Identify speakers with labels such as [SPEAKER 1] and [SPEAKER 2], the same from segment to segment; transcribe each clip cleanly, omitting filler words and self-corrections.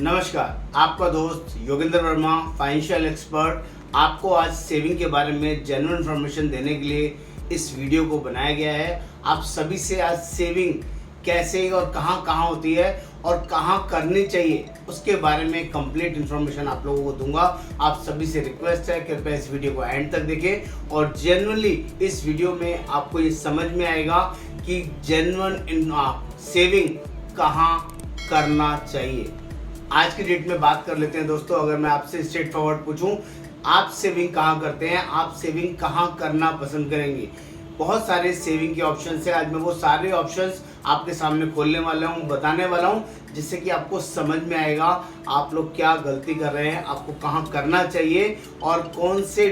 [SPEAKER 1] नमस्कार, आपका दोस्त योगेंद्र वर्मा फाइनेंशियल एक्सपर्ट आपको आज सेविंग के बारे में जेन्युइन इन्फॉर्मेशन देने के लिए इस वीडियो को बनाया गया है। आप सभी से आज सेविंग कैसे और कहां कहां होती है और कहां करनी चाहिए उसके बारे में कंप्लीट इन्फॉर्मेशन आप लोगों को दूंगा। आप सभी से रिक्वेस्ट है कृपया इस वीडियो को एंड तक देखें और जेन्युइनली इस वीडियो में आपको ये समझ में आएगा कि जेन्युइन सेविंग कहां करना चाहिए। आज की डेट में बात कर लेते हैं दोस्तों। अगर मैं आपसे स्ट्रेट फॉरवर्ड पूछूं, आप सेविंग कहाँ करते हैं, आप सेविंग कहाँ करना पसंद करेंगे? बहुत सारे सेविंग के ऑप्शंस हैं। आज मैं वो सारे ऑप्शंस आपके सामने खोलने वाला हूँ, बताने वाला हूँ, जिससे कि आपको समझ में आएगा आप लोग क्या गलती कर रहे हैं, आपको कहाँ करना चाहिए और कौन से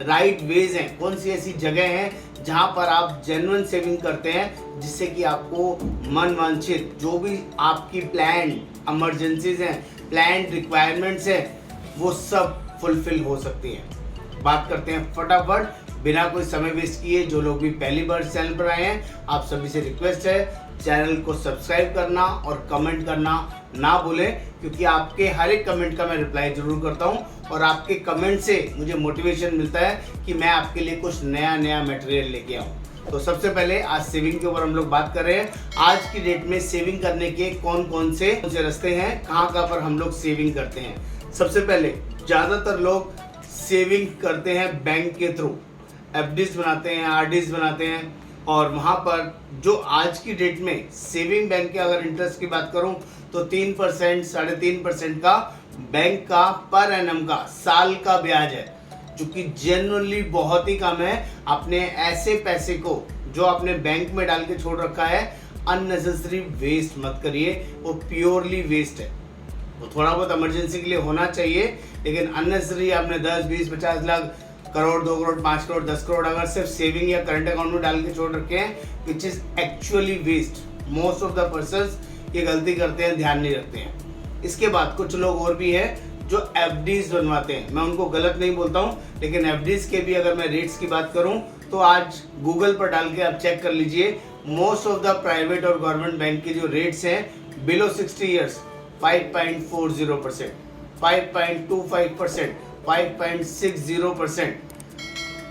[SPEAKER 1] राइट वेज हैं, कौन सी ऐसी जगह हैं जहाँ पर आप जेन्युइन सेविंग करते हैं, जिससे कि आपको मन वांछित जो भी आपकी प्लान इमरजेंसीज हैं, प्लान रिक्वायरमेंट्स हैं, वो सब फुलफिल हो सकती हैं। बात करते हैं फटाफट बिना कोई समय वेस्ट किए। जो लोग भी पहली बार चैनल पर आए हैं, आप सभी से रिक्वेस्ट है चैनल को सब्सक्राइब करना और कमेंट करना ना भूलें, क्योंकि आपके हर एक कमेंट का मैं रिप्लाई जरूर करता हूं और आपके कमेंट से मुझे मोटिवेशन मिलता है कि मैं आपके लिए कुछ नया मटेरियल लेके आऊं। तो सबसे पहले आज सेविंग के ऊपर हम लोग बात कर रहे हैं। आज की डेट में सेविंग करने के कौन से रास्ते हैं, कहाँ पर हम लोग सेविंग करते हैं। सबसे पहले ज़्यादातर लोग सेविंग करते हैं बैंक के थ्रू, एफडीज बनाते हैं, आरडीज बनाते हैं और वहाँ पर जो आज की डेट में सेविंग बैंक के अगर इंटरेस्ट की बात करूँ तो 3%, 3.5% का बैंक का पर एनम का साल का ब्याज है, जो कि जेन्युइनली बहुत ही कम है। अपने ऐसे पैसे को जो आपने बैंक में डाल के छोड़ रखा है अननेसेसरी वेस्ट मत करिए, वो प्योरली वेस्ट है। वो थोड़ा बहुत इमरजेंसी के लिए होना चाहिए, लेकिन अननेसेसरी आपने 10, 20, 50 लाख, करोड़, 2 करोड़, 5 करोड़, 10 करोड़ अगर सिर्फ सेविंग या करंट अकाउंट में डाल के छोड़ रखे हैं, which is actually waste. Most of the persons ये गलती करते हैं, ध्यान नहीं रखते हैं। इसके बाद कुछ लोग और भी हैं जो एफडीज बनवाते हैं। मैं उनको गलत नहीं बोलता हूँ, लेकिन एफडीज के भी अगर मैं रेट्स की बात करूँ तो आज गूगल पर डाल के आप चेक कर लीजिए। मोस्ट ऑफ द प्राइवेट और गवर्नमेंट बैंक के जो रेट्स हैं बिलो 60 ईयर्स 5.40%, 5.25%, 5.60%,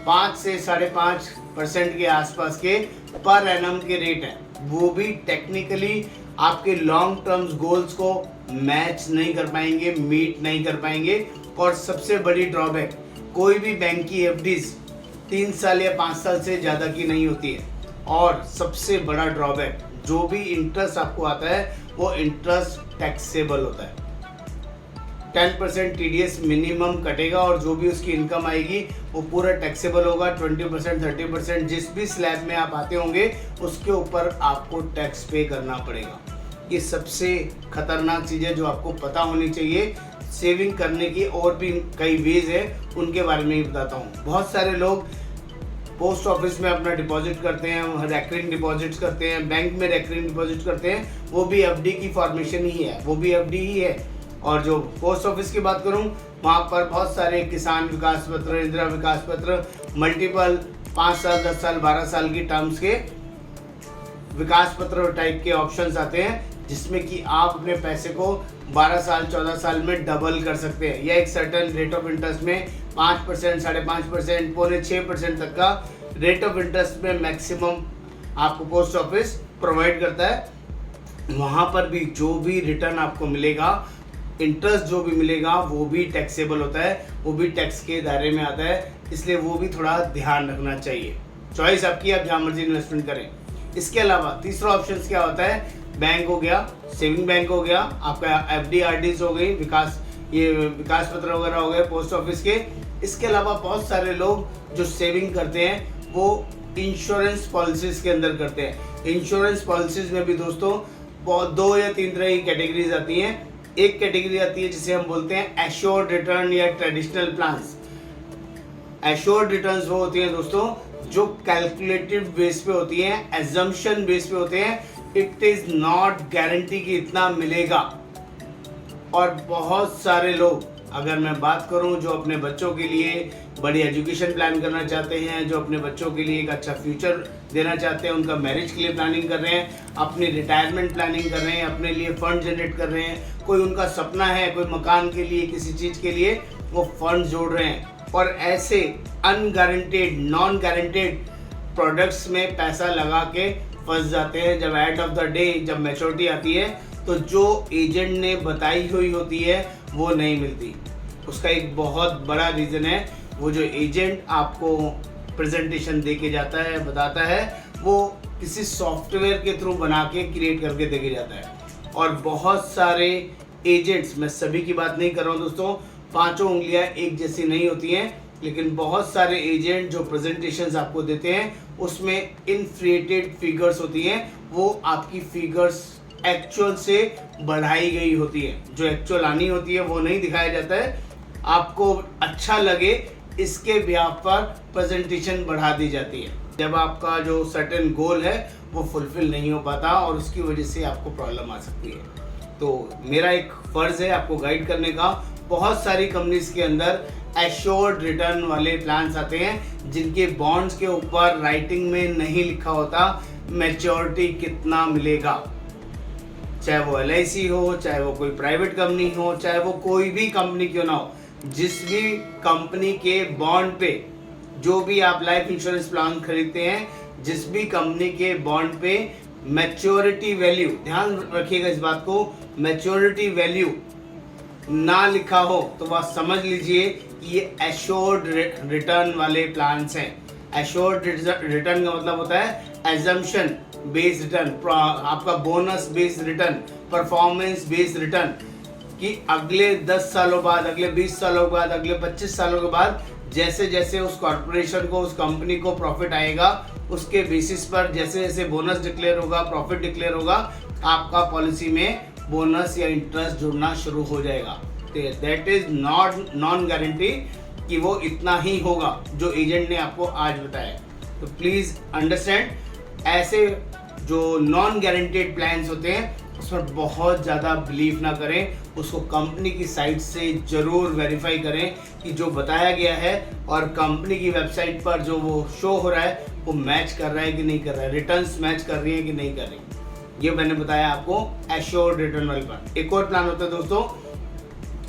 [SPEAKER 1] 5 से 5.5% के आसपास के पर एनम के रेट हैं। वो भी टेक्निकली आपके लॉन्ग टर्म्स गोल्स को मैच नहीं कर पाएंगे, मीट नहीं कर पाएंगे। और सबसे बड़ी ड्रॉबैक, कोई भी बैंक की एफडीज 3 साल या 5 साल से ज़्यादा की नहीं होती है। और सबसे बड़ा ड्रॉबैक, जो भी इंटरेस्ट आपको आता है वो इंटरेस्ट टैक्सेबल होता है। 10% टीडीएस मिनिमम कटेगा और जो भी उसकी इनकम आएगी वो पूरा टैक्सेबल होगा। 20%, 30% जिस भी स्लैब में आप आते होंगे उसके ऊपर आपको टैक्स पे करना पड़ेगा। ये सबसे खतरनाक चीज़ है जो आपको पता होनी चाहिए। सेविंग करने की और भी कई वेज है, उनके बारे में ही बताता हूँ। बहुत सारे लोग पोस्ट ऑफिस में अपना डिपॉजिट करते हैं, रेकरिंग डिपॉजिट्स करते हैं, बैंक में रेकरिंग डिपॉजिट करते हैं, वो भी एफडी की फॉर्मेशन ही है, वो भी एफडी ही है। और जो पोस्ट ऑफिस की बात करूं, वहाँ पर बहुत सारे किसान विकास पत्र, इंदिरा विकास पत्र, मल्टीपल 5 साल, 10 साल, 12 साल की टर्म्स के विकास पत्र टाइप के ऑप्शंस आते हैं, जिसमें कि आप अपने पैसे को 12 साल, 14 साल में डबल कर सकते हैं। या एक सर्टेन रेट ऑफ इंटरेस्ट में 5%, 5.5%, 6% तक का रेट ऑफ इंटरेस्ट में मैक्सिमम आपको पोस्ट ऑफिस प्रोवाइड करता है। वहाँ पर भी जो भी रिटर्न आपको मिलेगा, इंटरेस्ट जो भी मिलेगा, वो भी टैक्सेबल होता है, वो भी टैक्स के दायरे में आता है। इसलिए वो भी थोड़ा ध्यान रखना चाहिए। चॉइस आपकी, आप जहाँ मर्जी इन्वेस्टमेंट करें। इसके अलावा तीसरा ऑप्शन क्या होता है? बैंक हो गया, सेविंग बैंक हो गया, आपका एफडी आरडीज हो गई, ये विकास पत्र वगैरह हो गए पोस्ट ऑफिस के। इसके अलावा बहुत सारे लोग जो सेविंग करते हैं वो इंश्योरेंस पॉलिसीज के अंदर करते हैं। इंश्योरेंस पॉलिसीज में भी दोस्तों 2 या 3 तरह की कैटेगरीज आती हैं। एक कैटेगरी आती है जिसे हम बोलते हैं एश्योर्ड रिटर्न या ट्रेडिशनल प्लान्स। एश्योर्ड रिटर्न्स वो होती हैं दोस्तों जो कैलकुलेटिव बेस पे होती हैं, एजम्पशन बेस पे होते हैं। इट इज नॉट गारंटी कि इतना मिलेगा। और बहुत सारे लोग अगर मैं बात करूं जो अपने बच्चों के लिए बड़ी एजुकेशन प्लान करना चाहते हैं, जो अपने बच्चों के लिए एक अच्छा फ्यूचर देना चाहते हैं, उनका मैरिज के लिए प्लानिंग कर रहे हैं, अपनी रिटायरमेंट प्लानिंग कर रहे हैं, अपने लिए फंड जनरेट कर रहे हैं, कोई उनका सपना है, कोई मकान के लिए, किसी चीज़ के लिए वो फंड जोड़ रहे हैं और ऐसे अनगारंटेड, नॉन गारंटेड प्रोडक्ट्स में पैसा लगा के फंस जाते हैं। जब एंड ऑफ द डे जब मैच्योरिटी आती है तो जो एजेंट ने बताई हुई होती है वो नहीं मिलती। उसका एक बहुत बड़ा रीज़न है, वो जो एजेंट आपको प्रेजेंटेशन दे के जाता है, बताता है, वो किसी सॉफ्टवेयर के थ्रू बना के क्रिएट करके दे के जाता है। और बहुत सारे एजेंट्स, मैं सभी की बात नहीं कर रहा हूँ दोस्तों, पांचों उंगलियां एक जैसी नहीं होती हैं, लेकिन बहुत सारे एजेंट जो प्रेजेंटेशंस आपको देते हैं उसमें इन्फ्लेटेड फिगर्स होती हैं। वो आपकी फिगर्स एक्चुअल से बढ़ाई गई होती है, जो एक्चुअल आनी होती है वो नहीं दिखाया जाता है। आपको अच्छा लगे इसके ब्याह पर प्रेजेंटेशन बढ़ा दी जाती है, जब आपका जो सर्टेन गोल है वो फुलफिल नहीं हो पाता और उसकी वजह से आपको प्रॉब्लम आ सकती है। तो मेरा एक फ़र्ज़ है आपको गाइड करने का। बहुत सारी कंपनीज के अंदर एश्योर्ड रिटर्न वाले प्लान्स आते हैं जिनके बॉन्ड्स के ऊपर राइटिंग में नहीं लिखा होता मैच्योरिटी कितना मिलेगा। चाहे वो LIC हो, चाहे वो कोई प्राइवेट कंपनी हो, चाहे वो कोई भी कंपनी क्यों ना हो, जिस भी कंपनी के बॉन्ड पे, जो भी आप लाइफ इंश्योरेंस प्लान खरीदते हैं, जिस भी कंपनी के बॉन्ड पे मैच्योरिटी वैल्यू, ध्यान रखिएगा इस बात को, मैच्योरिटी वैल्यू ना लिखा हो तो वह समझ लीजिए कि ये एश्योर्ड रिटर्न वाले प्लान्स हैं। एश्योर्ड रिटर्न का मतलब होता है एजम्पशन बेस्ड रिटर्न, आपका bonus based return, performance based return, कि अगले 10 सालों बाद, अगले 20 सालों बाद, अगले 25 सालों के बाद जैसे जैसे उस कॉर्पोरेशन को, उस कंपनी को प्रॉफिट आएगा, उसके बेसिस पर जैसे जैसे बोनस डिक्लेयर होगा, प्रॉफिट डिक्लेयर होगा, आपका पॉलिसी में बोनस या इंटरेस्ट जुड़ना शुरू हो जाएगा। That is not non guarantee कि वो इतना ही होगा जो एजेंट ने आपको आज बताया। तो प्लीज़ अंडरस्टैंड, ऐसे जो नॉन गारंटेड प्लान्स होते हैं उस पर बहुत ज़्यादा बिलीव ना करें, उसको कंपनी की साइट से ज़रूर वेरीफाई करें कि जो बताया गया है और कंपनी की वेबसाइट पर जो वो शो हो रहा है वो मैच कर रहा है कि नहीं कर रहा है, रिटर्न्स मैच कर रही है कि नहीं कर रही। ये मैंने बताया आपको एश्योर्ड रिटर्न वाले प्लान। एक और प्लान होता है दोस्तों,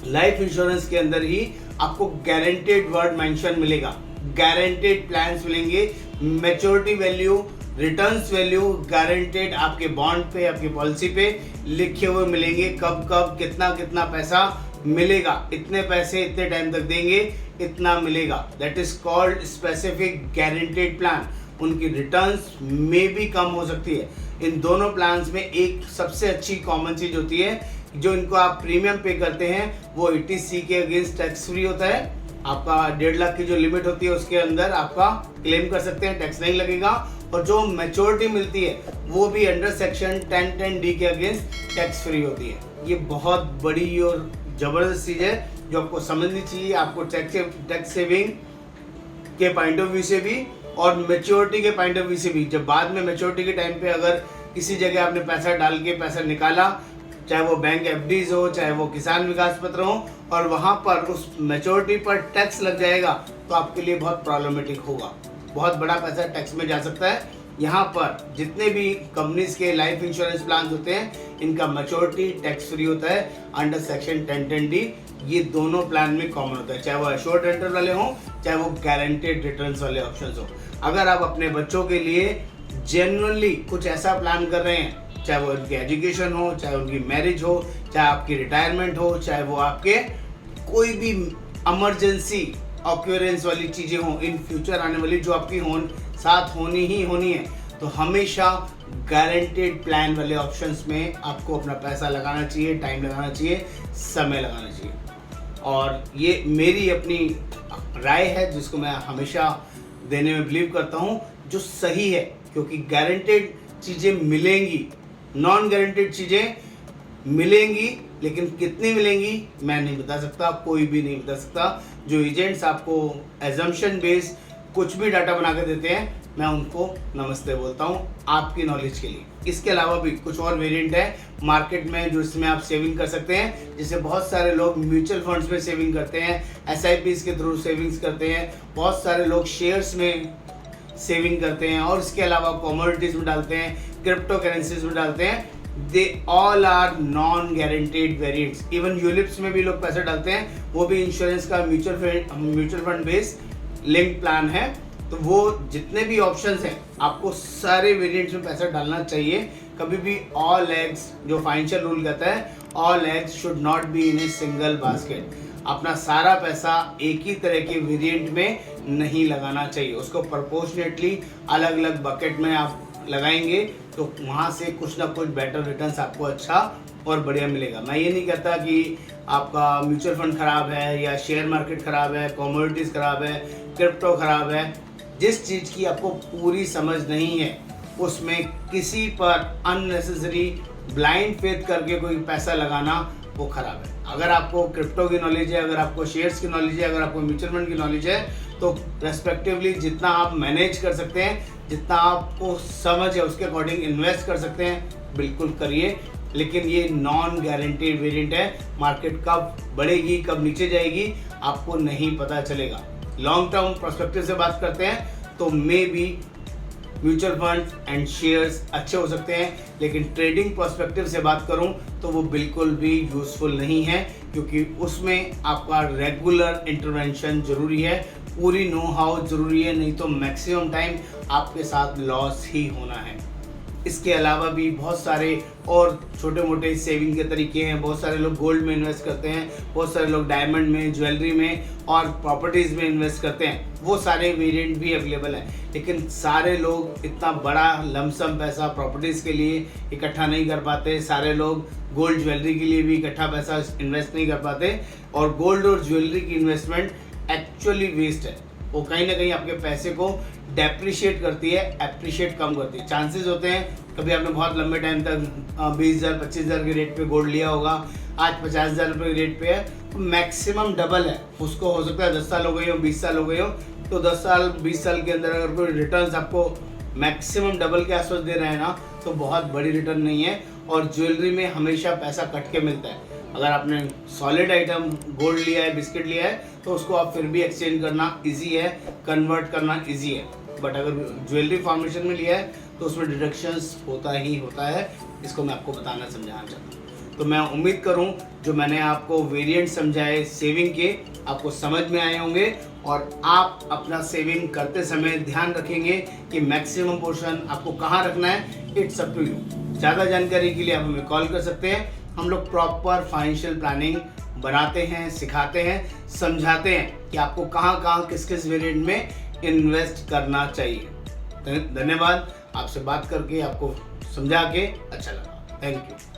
[SPEAKER 1] लाइफ इंश्योरेंस के अंदर ही आपको गारंटेड वर्ड मेंशन मिलेगा, गारंटेड प्लान्स मिलेंगे, maturity value, returns value guaranteed आपके बॉन्ड पे, आपकी पॉलिसी पे लिखे हुए मिलेंगे, कब कब कितना कितना पैसा मिलेगा, इतने पैसे इतने टाइम तक देंगे, इतना मिलेगा। That is called specific guaranteed plan. उनकी रिटर्न्स में भी कम हो सकती है। इन दोनों प्लान्स में एक सबसे अच्छी कॉमन चीज होती है, जो इनको आप प्रीमियम पे करते हैं वो 80C के अगेंस्ट टैक्स फ्री होता है। आपका 1.5 लाख की जो लिमिट होती है उसके अंदर आपका क्लेम कर सकते हैं, टैक्स नहीं लगेगा। और जो मैच्योरिटी मिलती है वो भी अंडर सेक्शन 1010D के अगेंस्ट टैक्स फ्री होती है। ये बहुत बड़ी और ज़बरदस्त चीज़ है जो आपको समझनी चाहिए, आपको टैक्स सेविंग के पॉइंट ऑफ व्यू से भी और मैच्योरिटी के पॉइंट ऑफ व्यू से भी। जब बाद में मैच्योरिटी के टाइम पे अगर किसी जगह आपने पैसा डाल के पैसा निकाला, चाहे वो बैंक FDs हो, चाहे वो किसान विकास पत्र हो, और वहाँ पर उस मैच्योरिटी पर टैक्स लग जाएगा तो आपके लिए बहुत प्रॉब्लमेटिक होगा, बहुत बड़ा पैसा टैक्स में जा सकता है। यहाँ पर जितने भी कंपनीज के लाइफ इंश्योरेंस प्लान होते हैं इनका मैच्योरिटी टैक्स फ्री होता है अंडर सेक्शन 1010D। ये दोनों प्लान में कॉमन होता है, चाहे वो एश्योर्ड रिटर्न वाले हों, चाहे वो गारंटेड रिटर्न्स वाले ऑप्शंस हो। अगर आप अपने बच्चों के लिए जेन्युइनली कुछ ऐसा प्लान कर रहे हैं, चाहे वो उनकी एजुकेशन हो, चाहे उनकी मैरिज हो, चाहे आपकी रिटायरमेंट हो, चाहे वो आपके कोई भी इमरजेंसी ऑक्यूरेंस वाली चीज़ें हों इन फ्यूचर आने वाली, जो आपकी साथ होनी ही होनी है, तो हमेशा गारंटेड प्लान वाले ऑप्शंस में आपको अपना पैसा लगाना चाहिए, टाइम लगाना चाहिए, समय लगाना चाहिए। और ये मेरी अपनी राय है जिसको मैं हमेशा देने में बिलीव करता हूँ, जो सही है, क्योंकि गारंटेड चीज़ें मिलेंगी, नॉन गारंटेड चीज़ें मिलेंगी, लेकिन कितनी मिलेंगी मैं नहीं बता सकता, कोई भी नहीं बता सकता। जो एजेंट्स आपको एजम्पशन बेस्ड कुछ भी डाटा बना के देते हैं, मैं उनको नमस्ते बोलता हूँ आपकी नॉलेज के लिए। इसके अलावा भी कुछ और वेरिएंट है मार्केट में जो इसमें आप सेविंग कर सकते हैं। जैसे बहुत सारे लोग म्यूचुअल फंड्स में सेविंग करते हैं, SIPs के थ्रू सेविंग्स करते हैं, बहुत सारे लोग शेयर्स में सेविंग करते हैं और इसके अलावा कमोडिटीज में डालते हैं, क्रिप्टो करेंसीज में डालते हैं। They all are non guaranteed variants. Even ULIPs में भी लोग पैसे डालते हैं, वो भी इंश्योरेंस का mutual fund based link plan है। तो वो जितने भी ऑप्शंस हैं आपको सारे वेरिएंट्स में पैसा डालना चाहिए। कभी भी ऑल एग्स, जो फाइनेंशियल रूल कहता है, all eggs should not be in a single basket. अपना सारा पैसा एक ही तरह के वेरिएंट में नहीं लगाना चाहिए, उसको प्रोपोर्शनेटली अलग अलग बकेट में आप लगाएंगे तो वहाँ से कुछ ना कुछ बेटर रिटर्न्स आपको अच्छा और बढ़िया मिलेगा। मैं ये नहीं कहता कि आपका म्यूचुअल फंड खराब है या शेयर मार्केट खराब है, कमोडिटीज़ खराब है, क्रिप्टो खराब है। जिस चीज़ की आपको पूरी समझ नहीं है उसमें किसी पर अननेसेसरी ब्लाइंड फेथ करके कोई पैसा लगाना वो खराब है। अगर आपको क्रिप्टो की नॉलेज है, अगर आपको शेयर्स की नॉलेज है, अगर आपको म्यूचुअल फंड की नॉलेज है तो रेस्पेक्टिवली जितना आप मैनेज कर सकते हैं, जितना आपको समझ है उसके अकॉर्डिंग इन्वेस्ट कर सकते हैं, बिल्कुल करिए। लेकिन ये नॉन गारंटीड वेरिएंट है, मार्केट कब बढ़ेगी कब नीचे जाएगी आपको नहीं पता चलेगा। लॉन्ग टर्म पर्सपेक्टिव से बात करते हैं तो may be mutual fund and shares अच्छे हो सकते हैं, लेकिन ट्रेडिंग पर्सपेक्टिव से बात करूं तो वो बिल्कुल भी यूज़फुल नहीं है, क्योंकि उसमें आपका रेगुलर इंटरवेंशन ज़रूरी है, पूरी नो हाउ ज़रूरी है, नहीं तो मैक्सिमम टाइम आपके साथ लॉस ही होना है। इसके अलावा भी बहुत सारे और छोटे मोटे सेविंग के तरीके हैं। बहुत सारे लोग गोल्ड में इन्वेस्ट करते हैं, बहुत सारे लोग डायमंड में, ज्वेलरी में और प्रॉपर्टीज़ में इन्वेस्ट करते हैं। वो सारे वेरिएंट भी अवेलेबल हैं, लेकिन सारे लोग इतना बड़ा लमसम पैसा प्रॉपर्टीज़ के लिए इकट्ठा नहीं कर पाते। सारे लोग गोल्ड ज्वेलरी के लिए भी इकट्ठा पैसा इन्वेस्ट नहीं कर पाते। और गोल्ड और ज्वेलरी की इन्वेस्टमेंट एक्चुअली वेस्ट है। वो कहीं ना कहीं आपके पैसे को डेप्रिशिएट करती है, एप्रिशिएट कम करती है। चांसेस होते हैं कभी आपने बहुत लंबे टाइम तक 20,000 25,000 के रेट पे गोल्ड लिया होगा, आज 50,000 रुपये के रेट पे है, तो मैक्सिमम डबल है। उसको हो सकता है 10 साल हो गए हो, 20 साल हो गए हो, तो 10 साल 20 साल के अंदर अगर कोई रिटर्न्स आपको मैक्सिमम डबल के आसपास दे रहे हैं ना, तो बहुत बड़ी रिटर्न नहीं है। और ज्वेलरी में हमेशा पैसा कट के मिलता है। अगर आपने सॉलिड आइटम गोल्ड लिया है, बिस्किट लिया है, तो उसको आप फिर भी एक्सचेंज करना इजी है, कन्वर्ट करना इजी है। बट अगर ज्वेलरी फॉर्मेशन में लिया है तो उसमें डिडक्शंस होता ही होता है। इसको मैं आपको बताना समझाना चाहता हूँ। तो मैं उम्मीद करूँ जो मैंने आपको वेरिएंट समझाए सेविंग के, आपको समझ में आए होंगे और आप अपना सेविंग करते समय ध्यान रखेंगे कि मैक्सिमम पोर्शन आपको कहाँ रखना है। It's up to you. ज़्यादा जानकारी के लिए आप हमें कॉल कर सकते हैं। हम लोग प्रॉपर फाइनेंशियल प्लानिंग बनाते हैं, सिखाते हैं, समझाते हैं कि आपको कहाँ कहाँ किस किस वेरिएंट में इन्वेस्ट करना चाहिए। धन्यवाद। आपसे बात करके, आपको समझा के अच्छा लगा। Thank you.